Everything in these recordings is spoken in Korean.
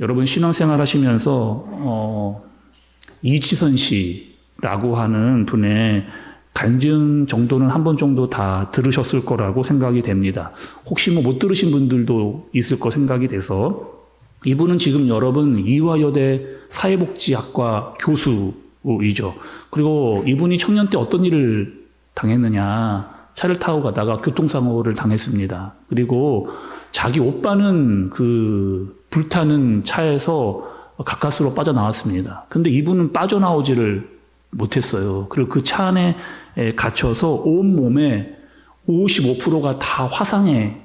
여러분 신앙생활 하시면서 이지선 씨라고 하는 분의 간증 정도는 한 번 정도 다 들으셨을 거라고 생각이 됩니다. 혹시 못 들으신 분들도 있을 거 생각이 돼서, 이분은 지금 여러분 이화여대 사회복지학과 교수이죠. 그리고 이분이 청년 때 어떤 일을 당했느냐, 차를 타고 가다가 교통사고를 당했습니다. 그리고 자기 오빠는 그 불타는 차에서 가까스로 빠져나왔습니다. 근데 이분은 빠져나오지를 못했어요. 그리고 그 차 안에 갇혀서 온몸에 55%가 다 화상에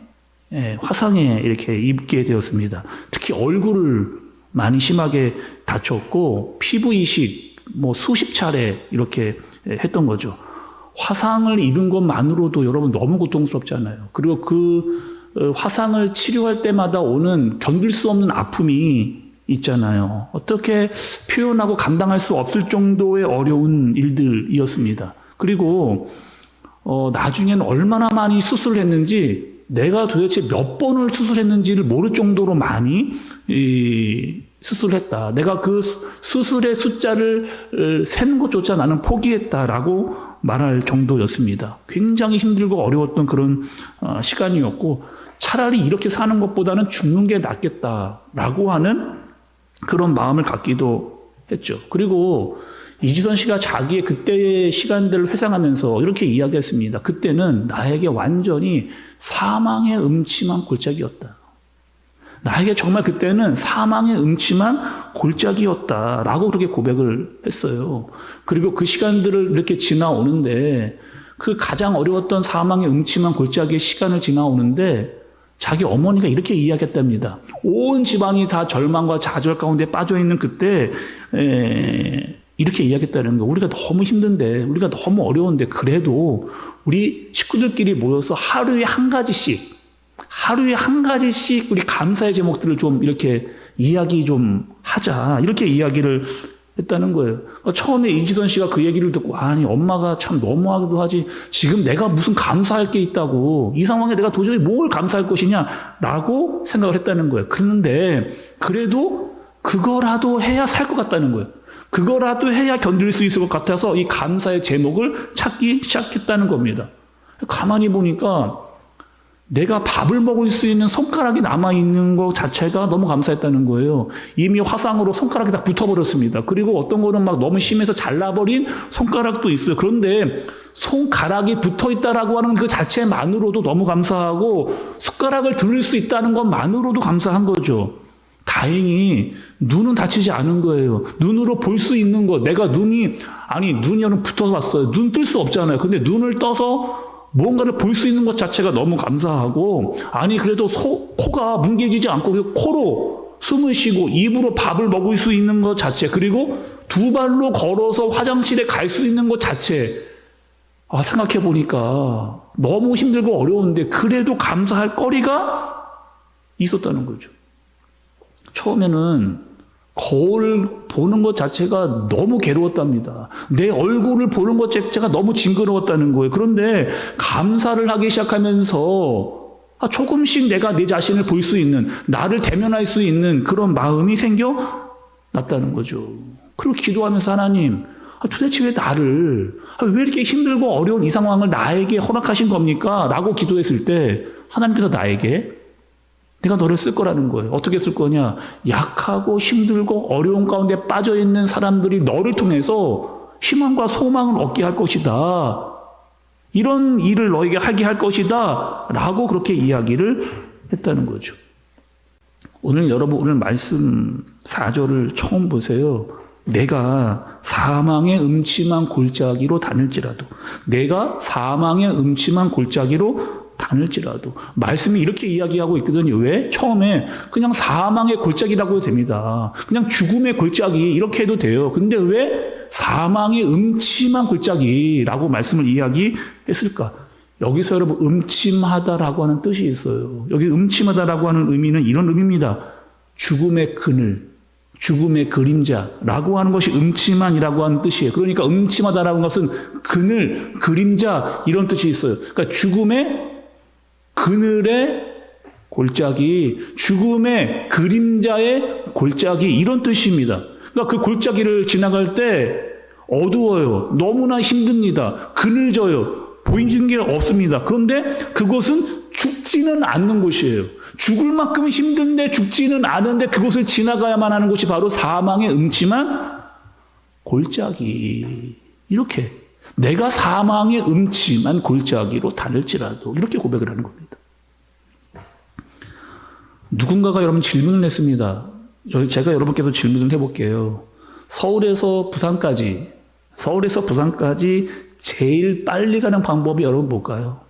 이렇게 입게 되었습니다. 특히 얼굴을 많이 심하게 다쳤고, 피부 이식 수십 차례 이렇게 했던 거죠. 화상을 입은 것만으로도 여러분 너무 고통스럽잖아요. 그리고 그 화상을 치료할 때마다 오는 견딜 수 없는 아픔이 있잖아요. 어떻게 표현하고 감당할 수 없을 정도의 어려운 일들이었습니다. 그리고 나중에는 얼마나 많이 수술을 했는지, 내가 도대체 몇 번을 수술했는지를 모를 정도로 많이 수술을 했다. 내가 그 수술의 숫자를 세는 것조차 나는 포기했다라고 말할 정도였습니다. 굉장히 힘들고 어려웠던 그런 시간이었고, 차라리 이렇게 사는 것보다는 죽는 게 낫겠다라고 하는 그런 마음을 갖기도 했죠. 그리고 이지선 씨가 자기의 그때의 시간들을 회상하면서 이렇게 이야기했습니다. 그때는 나에게 완전히 사망의 음침한 골짜기였다. 나에게 정말 그때는 사망의 음침한 골짜기였다라고 그렇게 고백을 했어요. 그리고 그 시간들을 이렇게 지나오는데, 그 가장 어려웠던 사망의 음침한 골짜기의 시간을 지나오는데 자기 어머니가 이렇게 이야기했답니다. 온 집안이 다 절망과 좌절 가운데 빠져있는 그때 이렇게 이야기했다는 거예요. 우리가 너무 힘든데, 우리가 너무 어려운데, 그래도 우리 식구들끼리 모여서 하루에 한 가지씩 우리 감사의 제목들을 좀 이렇게 이야기 좀 하자, 이렇게 이야기를 했다는 거예요. 처음에 이지선 씨가 그 얘기를 듣고, 아니 엄마가 참 너무하기도 하지, 지금 내가 무슨 감사할 게 있다고, 이 상황에 내가 도저히 뭘 감사할 것이냐 라고 생각을 했다는 거예요. 그런데 그래도 그거라도 해야 살 것 같다는 거예요. 그거라도 해야 견딜 수 있을 것 같아서 이 감사의 제목을 찾기 시작했다는 겁니다. 가만히 보니까 내가 밥을 먹을 수 있는 손가락이 남아있는 것 자체가 너무 감사했다는 거예요. 이미 화상으로 손가락이 다 붙어버렸습니다. 그리고 어떤 거는 막 너무 심해서 잘라버린 손가락도 있어요. 그런데 손가락이 붙어있다라고 하는 그 자체만으로도 너무 감사하고, 숟가락을 들을 수 있다는 것만으로도 감사한 거죠. 다행히 눈은 다치지 않은 거예요. 눈으로 볼 수 있는 것, 내가 눈이 붙어서 왔어요. 눈 뜰 수 없잖아요. 근데 눈을 떠서 뭔가를 볼 수 있는 것 자체가 너무 감사하고, 그래도 코가 뭉개지지 않고 코로 숨을 쉬고 입으로 밥을 먹을 수 있는 것 자체, 그리고 두 발로 걸어서 화장실에 갈 수 있는 것 자체, 생각해 보니까 너무 힘들고 어려운데 그래도 감사할 거리가 있었다는 거죠. 처음에는 거울 보는 것 자체가 너무 괴로웠답니다. 내 얼굴을 보는 것 자체가 너무 징그러웠다는 거예요. 그런데 감사를 하기 시작하면서 조금씩 내가 내 자신을 볼 수 있는, 나를 대면할 수 있는 그런 마음이 생겨났다는 거죠. 그리고 기도하면서, 하나님, 도대체 왜 나를, 왜 이렇게 힘들고 어려운 이 상황을 나에게 허락하신 겁니까? 라고 기도했을 때 하나님께서 나에게 내가 너를 쓸 거라는 거예요. 어떻게 쓸 거냐? 약하고 힘들고 어려운 가운데 빠져있는 사람들이 너를 통해서 희망과 소망을 얻게 할 것이다. 이런 일을 너에게 하게 할 것이다. 라고 그렇게 이야기를 했다는 거죠. 여러분 오늘 말씀 4절을 처음 보세요. 내가 사망의 음침한 골짜기로 다닐지라도, 내가 사망의 음침한 골짜기로 다닐지라도, 말씀이 이렇게 이야기하고 있거든요. 왜? 처음에 그냥 사망의 골짜기라고 해도 됩니다. 그냥 죽음의 골짜기 이렇게 해도 돼요. 근데 왜 사망의 음침한 골짜기라고 말씀을 이야기했을까? 여기서 여러분 음침하다라고 하는 뜻이 있어요. 여기 음침하다라고 하는 의미는 이런 의미입니다. 죽음의 그늘, 죽음의 그림자라고 하는 것이 음침한이라고 하는 뜻이에요. 그러니까 음침하다라고 하는 것은 그늘, 그림자 이런 뜻이 있어요. 그러니까 죽음의 그늘에 골짜기, 죽음의 그림자의 골짜기, 이런 뜻입니다. 그러니까 그 골짜기를 지나갈 때 어두워요. 너무나 힘듭니다. 그늘져요. 보이는 게 없습니다. 그런데 그곳은 죽지는 않는 곳이에요. 죽을 만큼 힘든데 죽지는 않은데 그곳을 지나가야만 하는 곳이 바로 사망의 음침한 골짜기. 이렇게 내가 사망의 음침한 골짜기로 다닐지라도, 이렇게 고백을 하는 겁니다. 누군가가 여러분 질문을 했습니다. 제가 여러분께도 질문을 해볼게요. 서울에서 부산까지 제일 빨리 가는 방법이 여러분 뭘까요?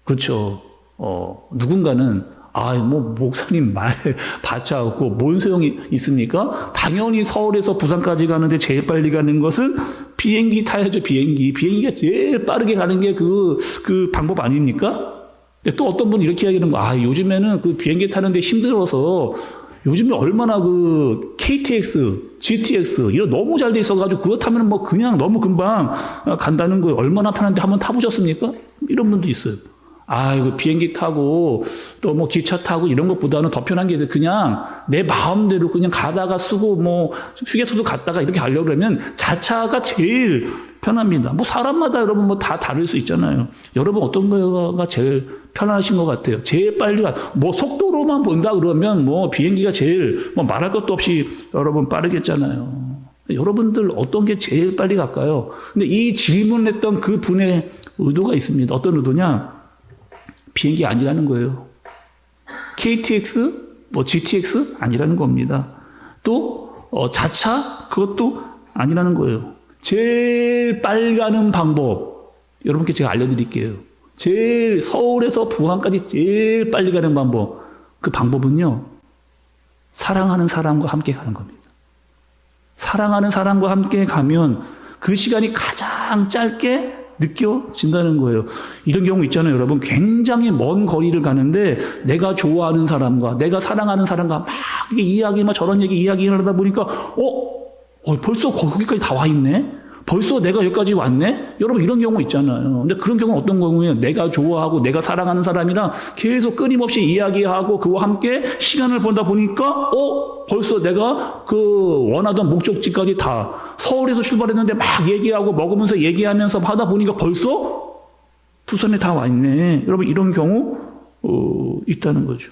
그렇죠. 누군가는 목사님 말에 받지 않고 뭔 소용이 있습니까? 당연히 서울에서 부산까지 가는데 제일 빨리 가는 것은 비행기 타야죠, 비행기가 제일 빠르게 가는 게 그 방법 아닙니까? 또 어떤 분이 이렇게 이야기하는 거, 요즘에는 그 비행기 타는데 힘들어서 요즘에 얼마나 그 KTX, GTX 이런 너무 잘 돼 있어가지고 그거 타면 뭐 그냥 너무 금방 간다는 거예요. 얼마나 편한데 한번 타보셨습니까? 이런 분도 있어요. 이거 비행기 타고 또 뭐 기차 타고 이런 것보다는 더 편한 게 그냥 내 마음대로 그냥 가다가 쓰고 뭐 휴게소도 갔다가 이렇게 가려고 그러면 자차가 제일 편합니다. 뭐 사람마다 여러분 뭐 다 다를 수 있잖아요. 여러분 어떤 거가 제일 편하신 것 같아요? 제일 빨리 뭐 속도로만 본다 그러면 뭐 비행기가 제일 뭐 말할 것도 없이 여러분 빠르겠잖아요. 여러분들 어떤 게 제일 빨리 갈까요? 근데 이 질문을 했던 그 분의 의도가 있습니다. 어떤 의도냐? 비행기 아니라는 거예요. KTX, GTX 아니라는 겁니다. 또 자차 그것도 아니라는 거예요. 제일 빨리 가는 방법 여러분께 제가 알려드릴게요. 제일 서울에서 부산까지 제일 빨리 가는 방법, 그 방법은요, 사랑하는 사람과 함께 가는 겁니다. 사랑하는 사람과 함께 가면 그 시간이 가장 짧게 느껴진다는 거예요. 이런 경우 있잖아요, 여러분. 굉장히 먼 거리를 가는데 내가 좋아하는 사람과 내가 사랑하는 사람과 막 이야기, 저런 이야기를 하다 보니까 벌써 거기까지 다 와 있네? 벌써 내가 여기까지 왔네? 여러분 이런 경우 있잖아요. 근데 그런 경우는 어떤 경우예요? 내가 좋아하고 내가 사랑하는 사람이랑 계속 끊임없이 이야기하고 그와 함께 시간을 보다 보니까 벌써 내가 그 원하던 목적지까지 다 서울에서 출발했는데 막 얘기하고 먹으면서 얘기하면서 하다 보니까 벌써 부산에 다 와 있네. 여러분 이런 경우 있다는 거죠.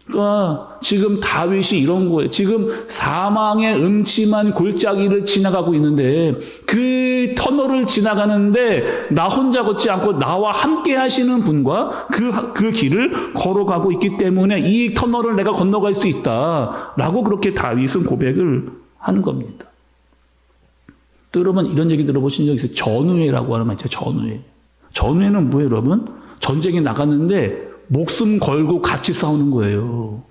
그러니까 지금 다윗이 이런 거예요. 지금 사망의 음침한 골짜기를 지나가고 있는데 그 터널을 지나가는데 나 혼자 걷지 않고 나와 함께 하시는 분과 그 길을 걸어가고 있기 때문에 이 터널을 내가 건너갈 수 있다라고 그렇게 다윗은 고백을 하는 겁니다. 또 여러분 이런 얘기 들어보신 적 있어요? 전우회라고 하는 말 있죠. 전우회는 뭐예요, 여러분? 전쟁에 나갔는데 목숨 걸고 같이 싸우는 거예요.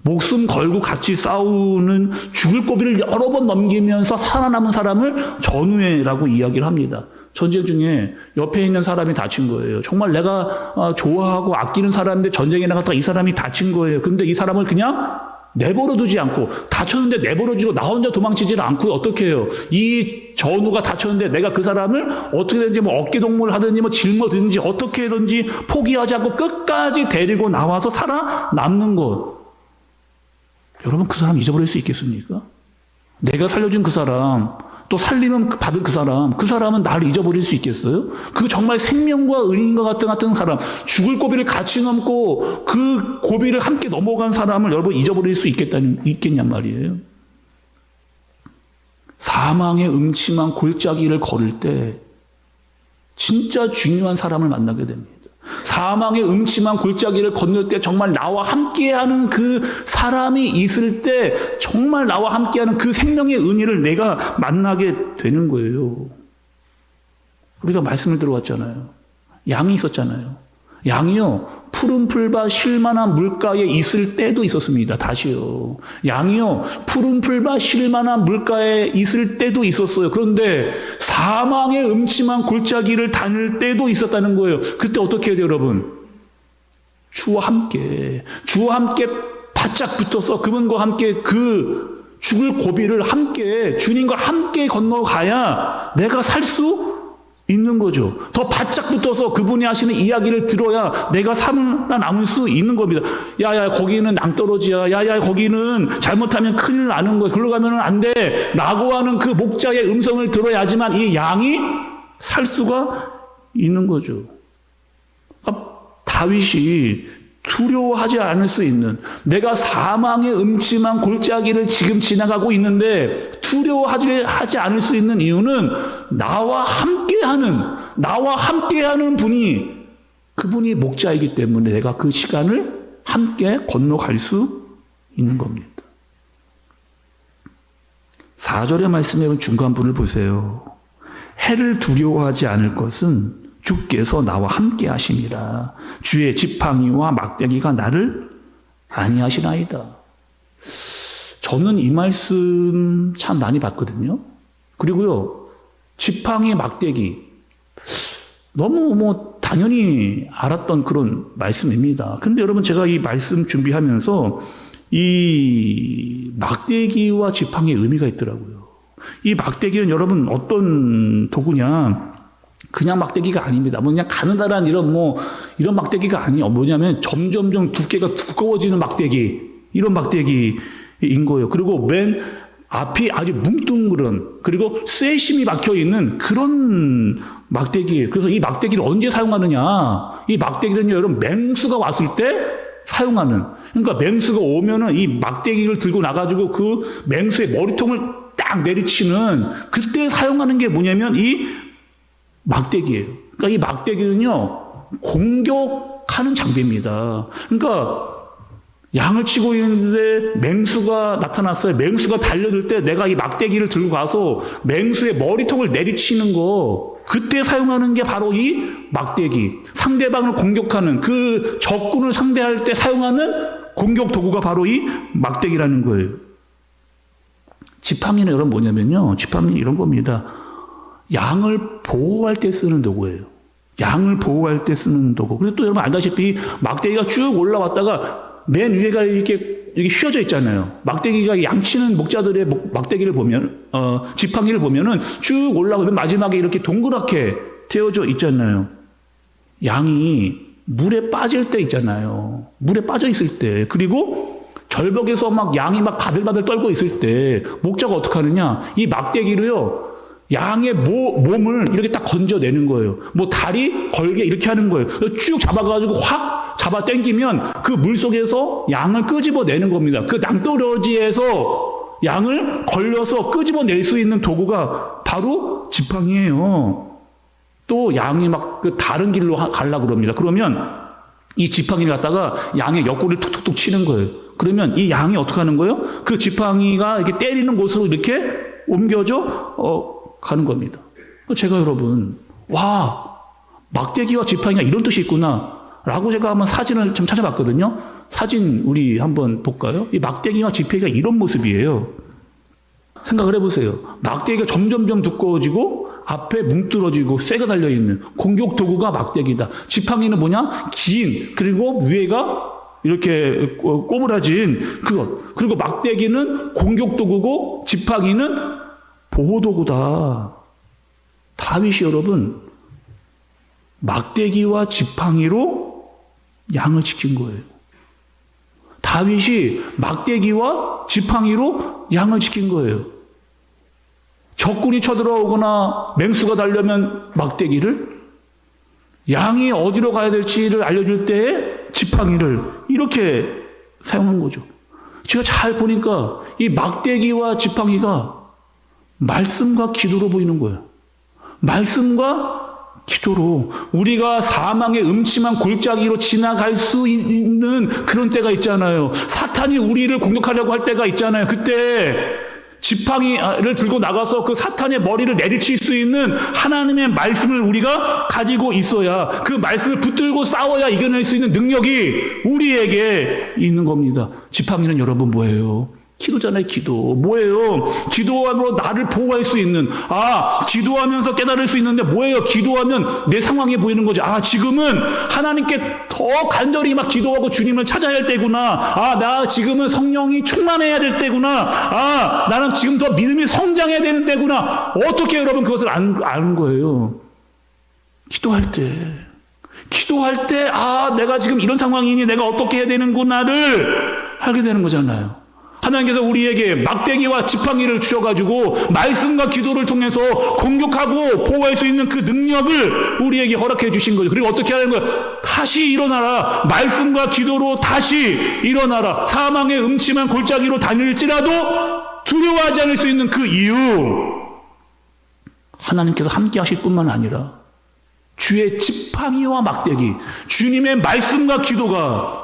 목숨 걸고 같이 싸우는, 죽을 고비를 여러 번 넘기면서 살아남은 사람을 전우회라고 이야기를 합니다. 전쟁 중에 옆에 있는 사람이 다친 거예요. 정말 내가 좋아하고 아끼는 사람인데 전쟁에 나갔다가 이 사람이 다친 거예요. 그런데 이 사람을 그냥 내버려두지 않고, 다쳤는데 내버려두고 나 혼자 도망치지를 않고 어떻게 해요? 이 전우가 다쳤는데 내가 그 사람을 어떻게든지 어깨동무를 하든지 짊어지든지 어떻게든지 포기하지 않고 끝까지 데리고 나와서 살아남는 것. 여러분 그 사람 잊어버릴 수 있겠습니까? 내가 살려준 그 사람, 또 살림은 받은 그 사람은 나를 잊어버릴 수 있겠어요? 그 정말 생명과 은인과 같은 사람, 죽을 고비를 같이 넘고 그 고비를 함께 넘어간 사람을 여러분 잊어버릴 수 있겠냔 말이에요. 사망의 음침한 골짜기를 걸을 때 진짜 중요한 사람을 만나게 됩니다. 사망의 음침한 골짜기를 건널 때 정말 나와 함께하는 그 사람이 있을 때 정말 나와 함께하는 그 생명의 은혜를 내가 만나게 되는 거예요. 우리가 말씀을 들어왔잖아요. 양이 있었잖아요. 양이요, 푸른 풀밭 쉴만한 물가에 있을 때도 있었습니다. 다시요. 양이요, 푸른 풀밭 쉴만한 물가에 있을 때도 있었어요. 그런데 사망의 음침한 골짜기를 다닐 때도 있었다는 거예요. 그때 어떻게 해야 돼요, 여러분? 주와 함께 바짝 붙어서 그분과 함께 그 죽을 고비를 함께, 주님과 함께 건너가야 내가 살 수 있는 거죠. 더 바짝 붙어서 그분이 하시는 이야기를 들어야 내가 살아남을 수 있는 겁니다. 야야 거기는 낭떠러지야. 야야 거기는 잘못하면 큰일 나는 거야. 글로 가면 안 돼. 라고 하는 그 목자의 음성을 들어야지만 이 양이 살 수가 있는 거죠. 그러니까 다윗이 두려워하지 않을 수 있는, 내가 사망의 음침한 골짜기를 지금 지나가고 있는데 두려워하지 않을 수 있는 이유는 나와 함께하는 분이, 그분이 목자이기 때문에 내가 그 시간을 함께 건너갈 수 있는 겁니다. 4절의 말씀에 중간부를 보세요. 해를 두려워하지 않을 것은 주께서 나와 함께 하심이라. 주의 지팡이와 막대기가 나를 안위하시나이다. 저는 이 말씀 참 많이 봤거든요. 그리고요, 지팡이, 막대기 너무 당연히 알았던 그런 말씀입니다. 근데 여러분, 제가 이 말씀 준비하면서 이 막대기와 지팡이의 의미가 있더라고요. 이 막대기는 여러분 어떤 도구냐? 그냥 막대기가 아닙니다. 그냥 가느다란 이런 막대기가 아니에요. 뭐냐면 점점점 두께가 두꺼워지는 막대기, 이런 막대기인 거예요. 그리고 맨 앞이 아주 뭉뚱그런, 그리고 쇠심이 박혀 있는 그런 막대기예요. 그래서 이 막대기를 언제 사용하느냐? 이 막대기는요, 여러분, 맹수가 왔을 때 사용하는. 그러니까 맹수가 오면은 이 막대기를 들고 나가지고 그 맹수의 머리통을 딱 내리치는, 그때 사용하는 게 뭐냐면 이 막대기예요. 그러니까 이 막대기는요, 공격하는 장비입니다. 그러니까 양을 치고 있는데 맹수가 나타났어요. 맹수가 달려들 때 내가 이 막대기를 들고 가서 맹수의 머리통을 내리치는 거, 그때 사용하는 게 바로 이 막대기. 상대방을 공격하는, 그 적군을 상대할 때 사용하는 공격 도구가 바로 이 막대기라는 거예요. 지팡이는 여러분 뭐냐면요, 지팡이는 이런 겁니다. 양을 보호할 때 쓰는 도구예요. 양을 보호할 때 쓰는 도구. 그리고 또 여러분 알다시피 막대기가 쭉 올라왔다가 맨 위에가 이렇게 휘어져 있잖아요. 막대기가 양치는 목자들의 막대기를 보면, 지팡이를 보면은 쭉 올라오면 마지막에 이렇게 동그랗게 되어져 있잖아요. 양이 물에 빠질 때 있잖아요. 물에 빠져 있을 때. 그리고 절벽에서 양이 바들바들 떨고 있을 때 목자가 어떻게 하느냐? 이 막대기로요, 양의 몸을 이렇게 딱 건져내는 거예요. 다리 걸게 이렇게 하는 거예요. 쭉 잡아가지고 확 잡아 당기면 그 물 속에서 양을 끄집어내는 겁니다. 그 낭떠러지에서 양을 걸려서 끄집어낼 수 있는 도구가 바로 지팡이에요. 또 양이 그 다른 길로 가려고 그럽니다. 그러면 이 지팡이를 갖다가 양의 옆구리를 툭툭툭 치는 거예요. 그러면 이 양이 어떻게 하는 거예요? 그 지팡이가 이렇게 때리는 곳으로 이렇게 옮겨져 가는 겁니다. 제가 여러분, 와, 막대기와 지팡이가 이런 뜻이 있구나 라고 제가 한번 사진을 좀 찾아봤거든요. 사진 우리 한번 볼까요? 이 막대기와 지팡이가 이런 모습이에요. 생각을 해보세요. 막대기가 점점점 두꺼워지고 앞에 뭉뚫어지고 쇠가 달려있는 공격 도구가 막대기다. 지팡이는 뭐냐? 긴, 그리고 위에가 이렇게 꼬부라진 그것. 그리고 막대기는 공격 도구고 지팡이는 보호도구다. 다윗이 여러분 막대기와 지팡이로 양을 지킨 거예요. 다윗이 막대기와 지팡이로 양을 지킨 거예요. 적군이 쳐들어오거나 맹수가 달려면 막대기를, 양이 어디로 가야 될지를 알려줄 때에 지팡이를 이렇게 사용한 거죠. 제가 잘 보니까 이 막대기와 지팡이가 말씀과 기도로 보이는 거예요. 말씀과 기도로 우리가 사망의 음침한 골짜기로 지나갈 수 있는 그런 때가 있잖아요. 사탄이 우리를 공격하려고 할 때가 있잖아요. 그때 지팡이를 들고 나가서 그 사탄의 머리를 내리칠 수 있는 하나님의 말씀을 우리가 가지고 있어야, 그 말씀을 붙들고 싸워야 이겨낼 수 있는 능력이 우리에게 있는 겁니다. 지팡이는 여러분 뭐예요? 기도잖아요. 기도. 뭐예요? 기도함으로 나를 보호할 수 있는, 기도하면서 깨달을 수 있는데 뭐예요? 기도하면 내 상황이 보이는 거죠. 지금은 하나님께 더 간절히 기도하고 주님을 찾아야 할 때구나. 나 지금은 성령이 충만해야 될 때구나. 나는 지금 더 믿음이 성장해야 되는 때구나. 어떻게 여러분 그것을 아는 거예요? 기도할 때, 내가 지금 이런 상황이니 내가 어떻게 해야 되는구나를 알게 되는 거잖아요. 하나님께서 우리에게 막대기와 지팡이를 주셔가지고 말씀과 기도를 통해서 공격하고 보호할 수 있는 그 능력을 우리에게 허락해 주신 거죠. 그리고 어떻게 하는 거예요? 다시 일어나라. 말씀과 기도로 다시 일어나라. 사망의 음침한 골짜기로 다닐지라도 두려워하지 않을 수 있는 그 이유, 하나님께서 함께 하실 뿐만 아니라 주의 지팡이와 막대기, 주님의 말씀과 기도가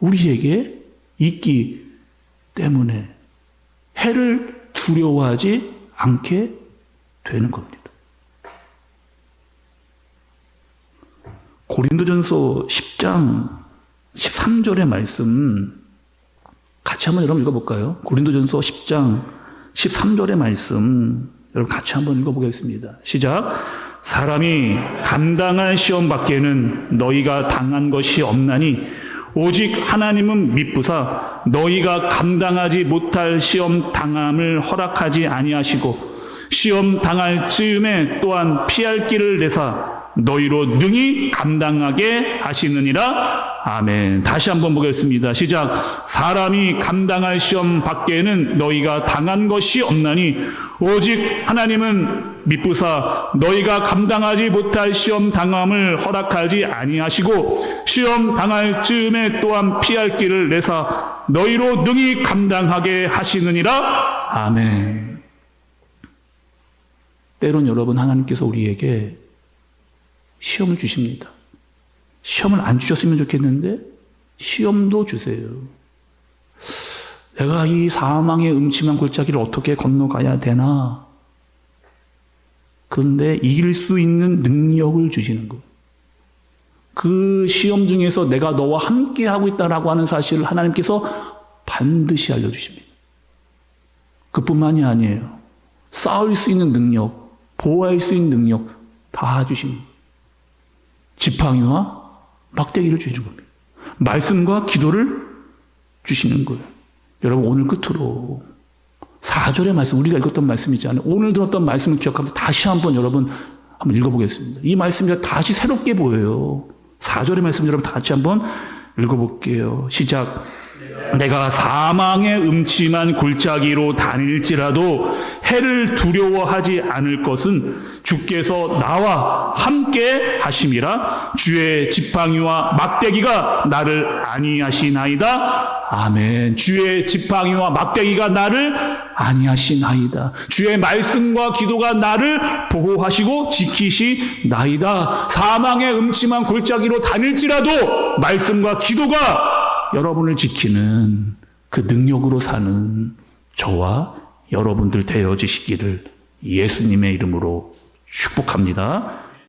우리에게 있기 때문에 해를 두려워하지 않게 되는 겁니다. 고린도전서 10장 13절의 말씀 같이 한번 여러분 읽어볼까요? 고린도전서 10장 13절의 말씀 여러분 같이 한번 읽어보겠습니다. 시작. 사람이 감당할 시험 밖에는 너희가 당한 것이 없나니 오직 하나님은 미쁘사 너희가 감당하지 못할 시험 당함을 허락하지 아니하시고 시험 당할 즈음에 또한 피할 길을 내사 너희로 능히 감당하게 하시느니라. 아멘. 다시 한번 보겠습니다. 시작. 사람이 감당할 시험 밖에는 너희가 당한 것이 없나니 오직 하나님은 미쁘사 너희가 감당하지 못할 시험 당함을 허락하지 아니하시고 시험 당할 즈음에 또한 피할 길을 내사 너희로 능히 감당하게 하시느니라. 아멘. 때론 여러분 하나님께서 우리에게 시험을 주십니다. 시험을 안 주셨으면 좋겠는데 시험도 주세요. 내가 이 사망의 음침한 골짜기를 어떻게 건너가야 되나? 그런데 이길 수 있는 능력을 주시는 것. 그 시험 중에서 내가 너와 함께 하고 있다라고 하는 사실을 하나님께서 반드시 알려주십니다. 그뿐만이 아니에요. 싸울 수 있는 능력, 보호할 수 있는 능력 다 주십니다. 지팡이와 막대기를 주시는 겁니다. 말씀과 기도를 주시는 거예요. 여러분 오늘 끝으로 4절의 말씀, 우리가 읽었던 말씀이잖아요. 오늘 들었던 말씀을 기억하면서 다시 한번 여러분 한번 읽어보겠습니다. 이 말씀이 다시 새롭게 보여요. 4절의 말씀 여러분 다 같이 한번 읽어볼게요. 시작. 내가 사망의 음침한 골짜기로 다닐지라도 해를 두려워하지 않을 것은 주께서 나와 함께 하심이라. 주의 지팡이와 막대기가 나를 안위하시나이다. 아멘. 주의 지팡이와 막대기가 나를 안위하시나이다. 주의 말씀과 기도가 나를 보호하시고 지키시나이다. 사망의 음침한 골짜기로 다닐지라도 말씀과 기도가 여러분을 지키는 그 능력으로 사는 저와 여러분들 되어지시기를 예수님의 이름으로 축복합니다.